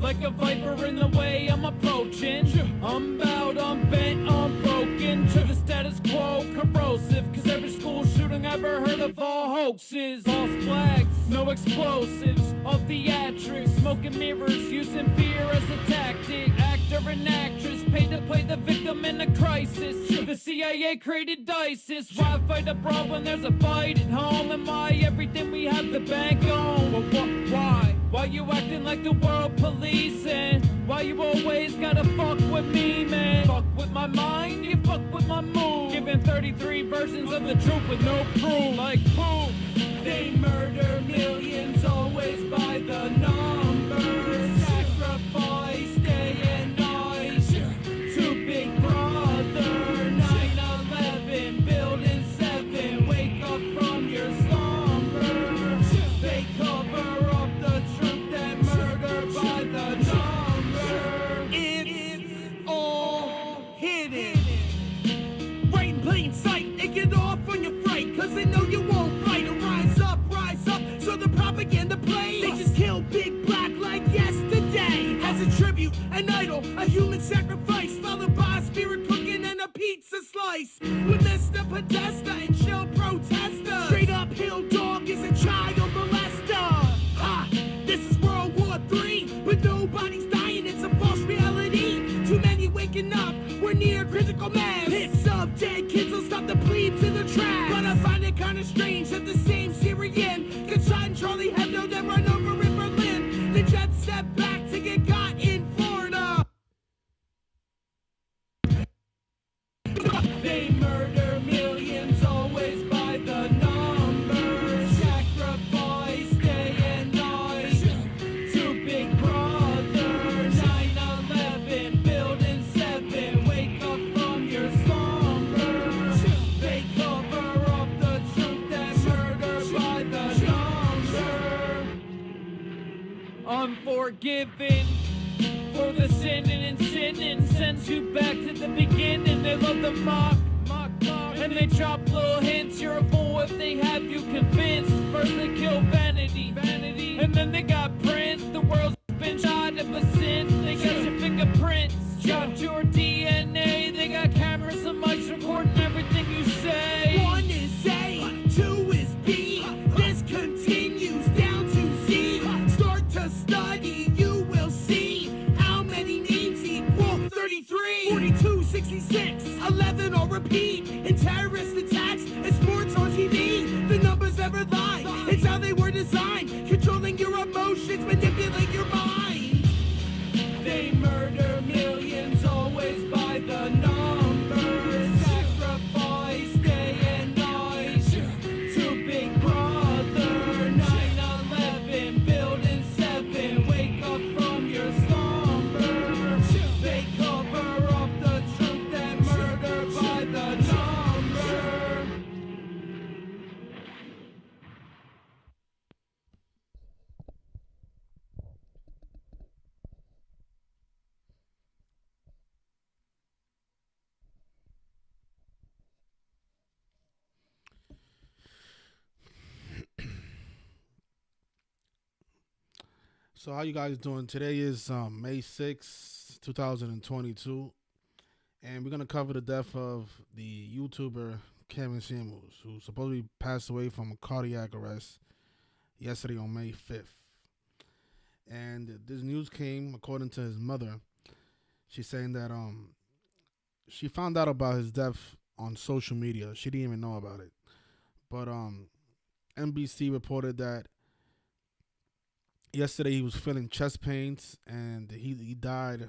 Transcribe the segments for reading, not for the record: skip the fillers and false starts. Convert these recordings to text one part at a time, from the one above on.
like a viper in the way I'm approaching. I'm bowed, I'm bent, I'm broken to the status quo, corrosive. Cause every school shooting I've ever heard of all hoaxes. False flags, no explosives, all theatrics, smoking mirrors, using fear as a tactic. Actor and actress paid to play the victim in a crisis. The CIA created ISIS. Why fight abroad when there's a fight at home? Am I everything we have to bank on? Well, why? Why you acting like the world police? And why you always gotta fuck with me, man? Fuck with my mind, you fuck with my mood. Giving 33 versions of the truth with no proof. Like proof. They murder millions always by the numbers. Sacrifice day and night to Big Brother. 9/11, Building 7. Wake up from your slumber. They cover up the truth and murder by the number. It's all hidden right in plain sight. They get off on your fright, cause they know you won't fight. And rise up, so the propaganda plays. They just kill Big Black like yesterday. As a tribute, an idol, a human sacrifice, followed by a spirit cooking and a pizza slice. With Mr. Podesta and chill protester. Straight up hill dog is a child molester. Ha! This is World War III, but nobody's dying, it's a false reality. Too many waking up, we're near critical mass. Hits of dead kids will stop the plebes in the trash. But I find it kinda strange that the same Syrian gets shot in Charlie Hebdo, then run over in Berlin. The jet set back to get got in Florida. They murder millions always by the numbers. Sacrifice day and night to Big Brother. 9/11, Building 7. Wake up from your slumber. They cover up the truth and murder by the number. Unforgiven for the sinning and sinning, sends you back to the beginning. They love the mock, and they drop little hints. You're a fool if they have you convinced. First they kill vanity, and then they got Prince. The world's been shot ever since. They got your fingerprints, got your DNA. They got cameras and mics recording everything you say. 1 is A, 2 is B. This continues down to Z. Start to study, you will see how many names equal 33, 42, 66, 11 or repeat. In terrorist attacks and sports on TV, the numbers never lie. It's how they were designed, controlling your emotions, manipulate your mind. They murder millions always by the numbers. Sacrifice day and night to Big Brother. 9/11, Building 7. Wake up from your slumber. They cover up the truth and murder by the number. So how you guys doing? Today is May 6th, 2022, and we're gonna cover the death of the YouTuber Kevin Samuels, who supposedly passed away from a cardiac arrest yesterday on May 5th. And this news came according to his mother. She's saying that she found out about his death on social media. She didn't even know about it. But NBC reported that yesterday he was feeling chest pains and he died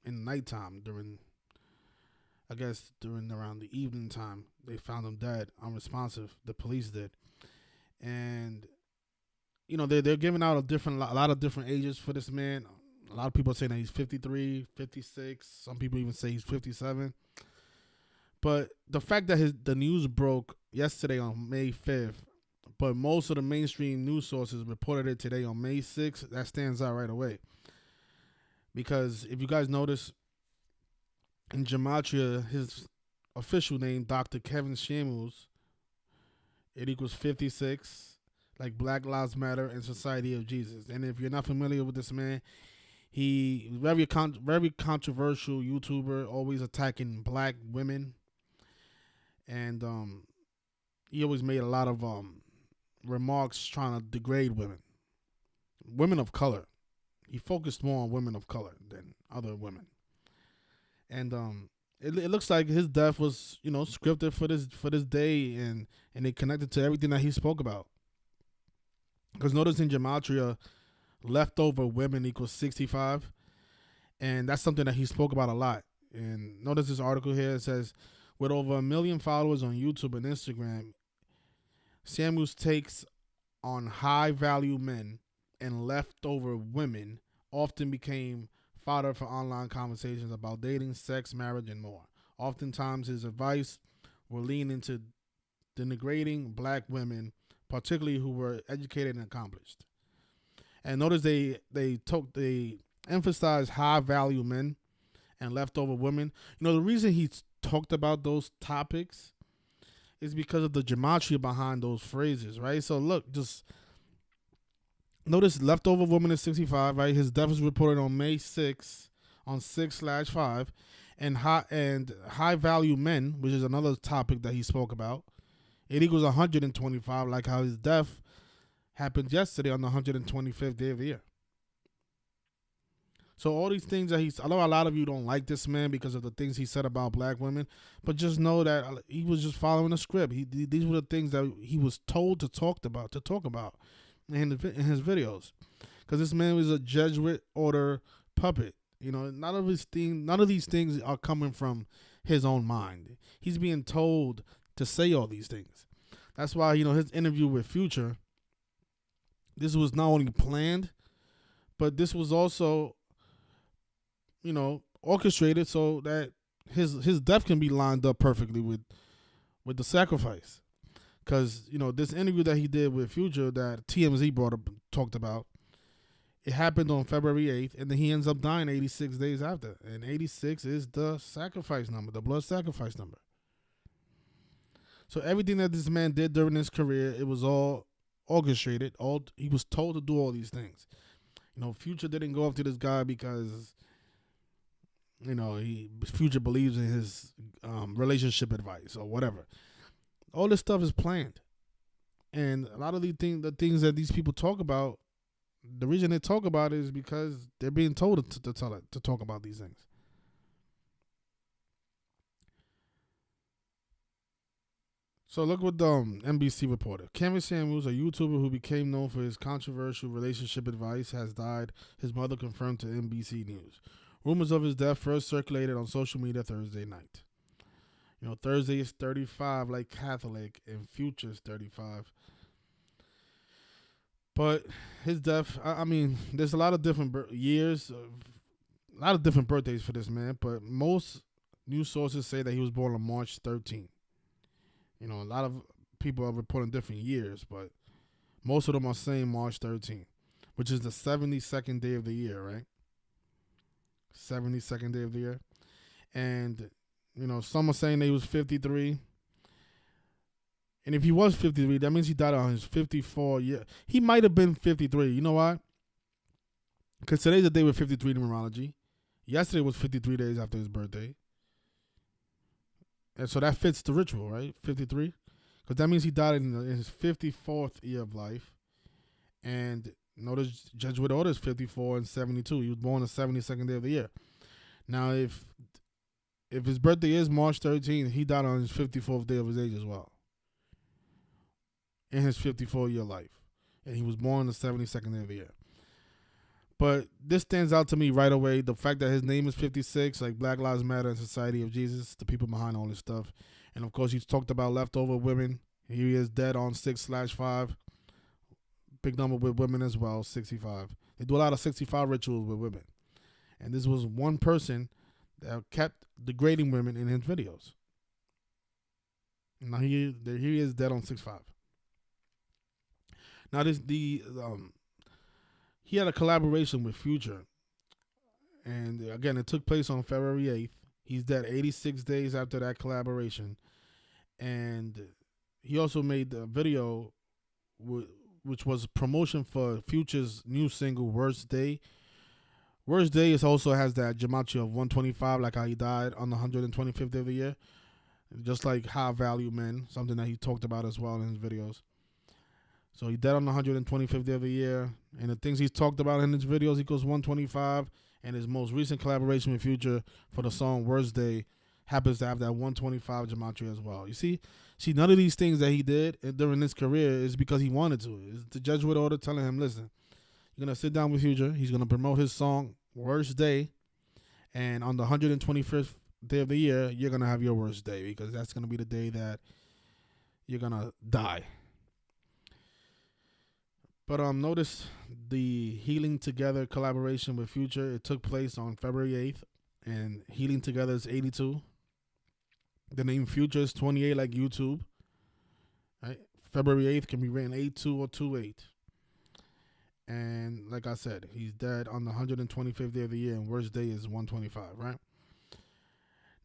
in the nighttime during around the evening time. They found him dead, unresponsive. The police did. And you know, they're giving out a lot of different ages for this man. A lot of people are saying that he's 53, 56. Some people even say he's 57. But the fact that the news broke yesterday on May 5th, but most of the mainstream news sources reported it today on May 6th, that stands out right away. Because if you guys notice, in Gematria, his official name, Dr. Kevin Samuels, it equals 56, like Black Lives Matter and Society of Jesus. And if you're not familiar with this man, He very controversial YouTuber, always attacking black women, and he always made a lot of remarks trying to degrade women of color. He focused more on women of color than other women, and it looks like his death was scripted for this day, and it connected to everything that he spoke about. Because notice in gematria, leftover women equals 65, and that's something that he spoke about a lot. And notice this article here, it says, with over 1 million followers on YouTube and Instagram, Samuel's takes on high value men and leftover women often became fodder for online conversations about dating, sex, marriage, and more. Oftentimes, his advice will lean into denigrating black women, particularly who were educated and accomplished. And notice they emphasize high value men and leftover women. The reason he talked about those topics is because of the gematria behind those phrases, right? So look, just notice leftover woman is 65, right? His death was reported on May 6 on 6/5, and high value men, which is another topic that he spoke about, it equals 125, like how his death happened yesterday on the 125th day of the year. So all these things that I know a lot of you don't like this man because of the things he said about black women, but just know that he was just following a script. These were the things that he was told to talk about in his videos, because this man was a Jesuit order puppet. None of these things are coming from his own mind. He's being told to say all these things. That's why his interview with Future, this was not only planned, but this was also orchestrated so that his death can be lined up perfectly with the sacrifice. Because this interview that he did with Future that TMZ talked about, it happened on February 8th, and then he ends up dying 86 days after. And 86 is the sacrifice number, the blood sacrifice number. So everything that this man did during his career, it was all orchestrated. He was told to do all these things. Future didn't go up to this guy because Future believes in his relationship advice or whatever. All this stuff is planned, and a lot of the things that these people talk about, the reason they talk about it is because they're being told to talk about these things. So look what the NBC reported. Cameron Samuels, a YouTuber who became known for his controversial relationship advice, has died, his mother confirmed to NBC News. Rumors of his death first circulated on social media Thursday night. Thursday is 35 like Catholic, and Future is 35. But his death, I mean, there's a lot of different years, a lot of different birthdays for this man, but most news sources say that he was born on March 13th. A lot of people are reporting different years, but most of them are saying March 13th, which is the 72nd day of the year, right? 72nd day of the year. And, some are saying that he was 53. And if he was 53, that means he died on his 54 year. He might have been 53. You know why? Because today's the day with 53 numerology. Yesterday was 53 days after his birthday. And so that fits the ritual, right? 53. Because that means he died in his 54th year of life. And notice Jesuit order is 54 and 72. He was born the 72nd day of the year. Now, if his birthday is March 13th, he died on his 54th day of his age as well. In his 54-year life. And he was born the 72nd day of the year. But this stands out to me right away. The fact that his name is 56, like Black Lives Matter and Society of Jesus, the people behind all this stuff. And, of course, he's talked about leftover women. He is dead on 6/5. Big number with women as well, 65. They do a lot of 65 rituals with women. And this was one person that kept degrading women in his videos. Now he is dead on 6/5. Now he had a collaboration with Future, and again it took place on February 8th. He's dead 86 days after that collaboration, and he also made a video which was promotion for Future's new single "Worst Day," Worst Day is also has that gematria of 125, like how he died on the 125th day of the year. Just like High Value Men, something that he talked about as well in his videos. So he died on the 125th day of the year. And the things he's talked about in his videos equals 125. And his most recent collaboration with Future for the song Worst Day happens to have that 125 gematria as well. You see, none of these things that he did during his career is because he wanted to. It's the Jesuit order telling him, listen, you're going to sit down with Future. He's going to promote his song Worst Day. And on the 125th day of the year, you're going to have your worst day because that's going to be the day that you're going to die. But notice the Healing Together collaboration with Future. It took place on February 8th. And Healing Together is 82. The name Future is 28 like YouTube. Right? February 8th can be written 82 or 28. And like I said, he's dead on the 125th day of the year, and worst day is 125, right?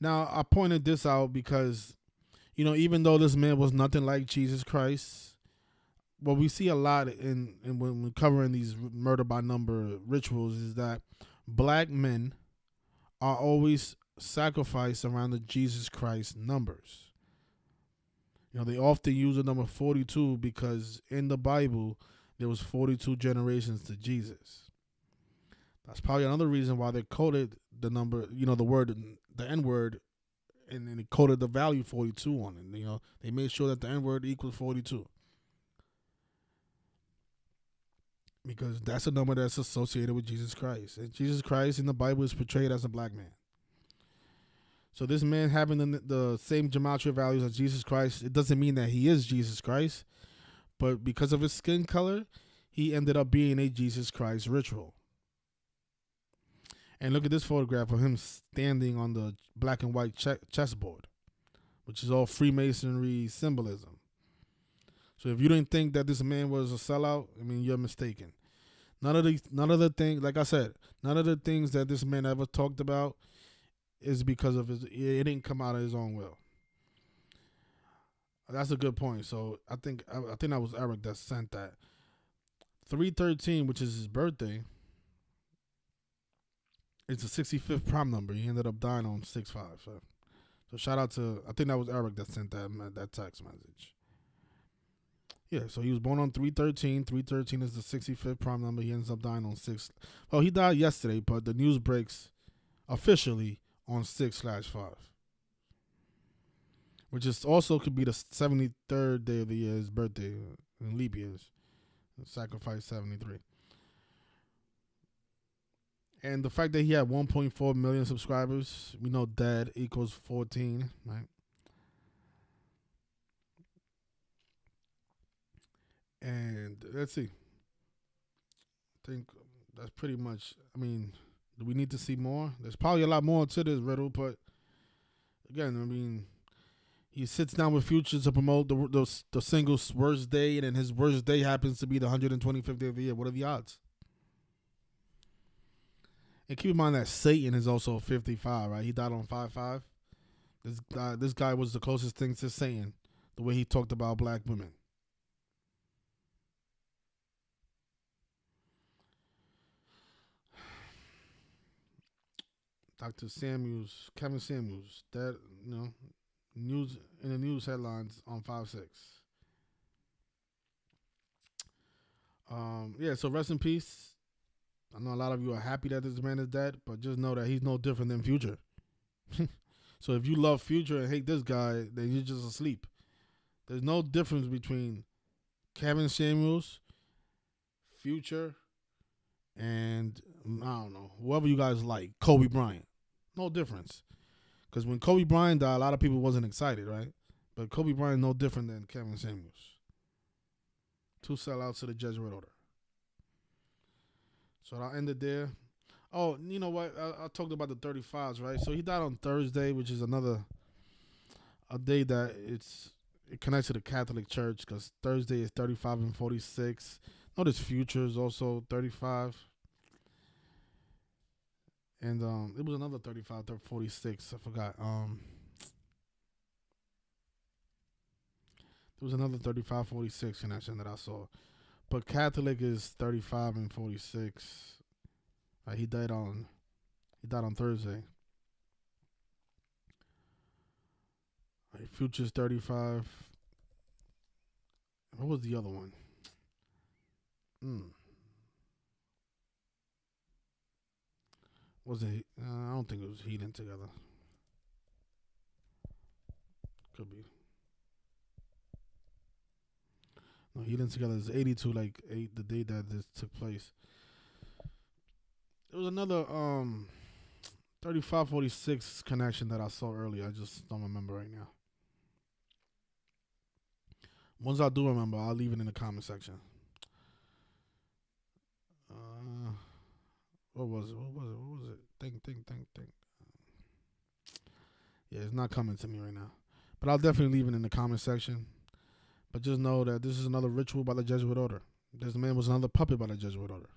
Now, I pointed this out because, even though this man was nothing like Jesus Christ, what we see a lot in when we're covering these murder by number rituals is that black men are always sacrificed around the Jesus Christ numbers. They often use the number 42 because in the Bible, there was 42 generations to Jesus. That's probably another reason why they coded the number, the word, the N-word, and then they coded the value 42 on it. They made sure that the N-word equals 42. Because that's a number that's associated with Jesus Christ. And Jesus Christ in the Bible is portrayed as a black man. So this man having the same gematria values as Jesus Christ, it doesn't mean that he is Jesus Christ. But because of his skin color, he ended up being a Jesus Christ ritual. And look at this photograph of him standing on the black and white chessboard, which is all Freemasonry symbolism. So if you didn't think that this man was a sellout, you're mistaken. None of the things, like I said, none of the things that this man ever talked about is because of it didn't come out of his own will. That's a good point. So I think that was Eric that sent that. 313, which is his birthday, it's the 65th prime number. He ended up dying on 6/5. So shout out to, I think that was Eric that sent that text message. Yeah, so he was born on 313. 313 is the 65th prime number. He ends up dying on 6. Well, he died yesterday, but the news breaks officially on 6/5. Which is also could be the 73rd day of the year, his birthday in leap years. Sacrifice 73. And the fact that he had 1.4 million subscribers, we know dead equals 14, right? And let's see. I think that's pretty much, do we need to see more? There's probably a lot more to this riddle, but again, he sits down with Future to promote the single's worst day, and then his worst day happens to be the 125th day of the year. What are the odds? And keep in mind that Satan is also 55, right? He died on 5/5. This guy was the closest thing to Satan, the way he talked about black women. Kevin Samuels, that news in the news headlines on 5/6. Yeah, so rest in peace. I know a lot of you are happy that this man is dead, but just know that he's no different than Future. So if you love Future and hate this guy, then you're just asleep. There's no difference between Kevin Samuels, Future, and I don't know, whoever you guys like, Kobe Bryant. No difference. Because when Kobe Bryant died, a lot of people wasn't excited, right? But Kobe Bryant no different than Kevin Samuels. Two sellouts to the Jesuit order. So I'll end it there. Oh, you know what? I talked about the 35s, right? So he died on Thursday, which is a day that it connects to the Catholic Church because Thursday is 35 and 46. Notice Future is also 35. And it was another 35, 46. I forgot. There was another 35, 46 connection that I saw. But Catholic is 35 and 46. He died on Thursday. Future's 35. What was the other one? Was it? I don't think it was Healing Together. Could be. No, Healing Together is 82, like the day that this took place. There was another 3546 connection that I saw earlier. I just don't remember right now. Once I do remember, I'll leave it in the comment section. What was it? Think. Yeah, it's not coming to me right now. But I'll definitely leave it in the comment section. But just know that this is another ritual by the Jesuit order. This man was another puppet by the Jesuit order.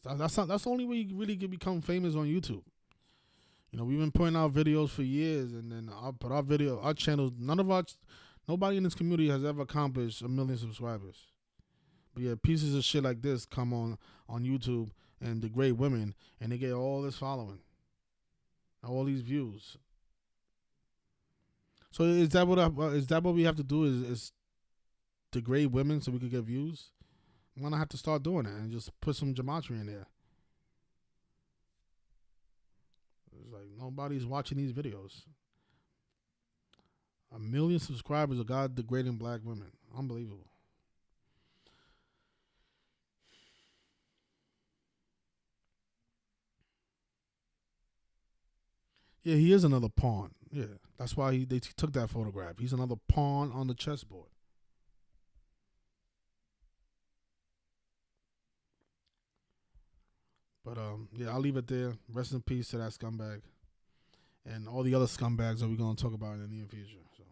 That's the only way you really can become famous on YouTube. We've been putting out videos for years, and then I'll put our channel. Nobody in this community has ever accomplished 1 million subscribers. But yeah, pieces of shit like this come on YouTube and degrade women, and they get all this following, all these views. So is that what we have to do? Is degrade women so we could get views? I'm gonna have to start doing it and just put some gematria in there. It's like nobody's watching these videos. 1 million subscribers of God degrading black women. Unbelievable. Yeah, he is another pawn. Yeah, that's why they took that photograph. He's another pawn on the chessboard. But yeah, I'll leave it there. Rest in peace to that scumbag and all the other scumbags that we're gonna talk about in the near future. So.